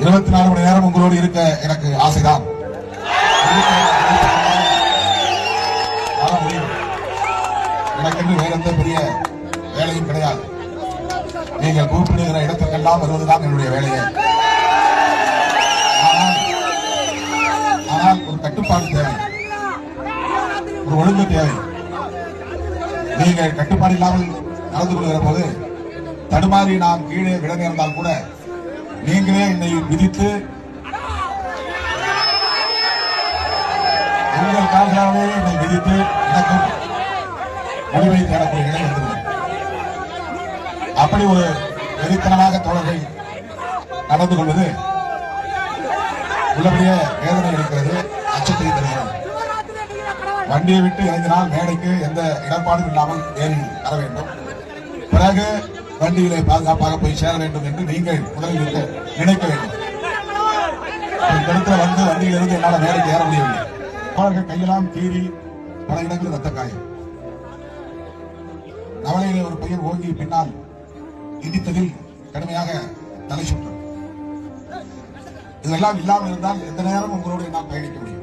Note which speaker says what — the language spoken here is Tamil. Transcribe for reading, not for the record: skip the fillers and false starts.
Speaker 1: 24 மணி நேரம் உங்களோடு இருக்க எனக்கு ஆசைதான். எனக்கென்று வேற எந்த பெரிய வேலையும் கிடையாது. நீங்கள் கூப்பிடுகிற இடத்துக்கெல்லாம் வருவதுதான் என்னுடைய வேலையே. ஆனால் ஒரு கட்டுப்பாடு தேவை, ஒரு ஒழுங்கு தேவை. நீங்கள் கட்டுப்பாடு இல்லாமல் நடந்து கொள்கிற போது தடுமாறி நாம் கீழே விட நேர்ந்தால் கூட நீங்களே என்னை விதித்து உங்கள் கால்களாகவே என்னை விதித்து எனக்கும் முடிவை தேடக்கூடிய நிலை வந்துள்ளது. அப்படி ஒரு வெறித்தனமாக தோழர்கள் நடந்து கொள்வது உள்ளபடியே வேதனை இருக்கிறது, அச்சத்தை தருகிறது. வண்டியை விட்டு இறங்கினால் மேடைக்கு எந்த இடர்பாடும் இல்லாமல் ஏறி வர வேண்டும். பிறகு வண்டியிலே பாதுகாப்பாக போய் சேர வேண்டும் என்று நீங்கள் முதலில் நினைக்க வேண்டும். இந்த இடத்துல வந்து வண்டியிலிருந்து என்னால் மேடைக்கு ஏற முடியவில்லை. அவர்கள் கையெல்லாம் கீறி பல இடங்களில் ரத்த காயம். நவலையிலே ஒரு பையன் ஓங்கி பின்னால் இடித்ததில் கடுமையாக தலை சுற்றம். இதெல்லாம் இல்லாமல் இருந்தால் எந்த நேரம் உங்களோடு என்னால் பயணிக்க முடியும்.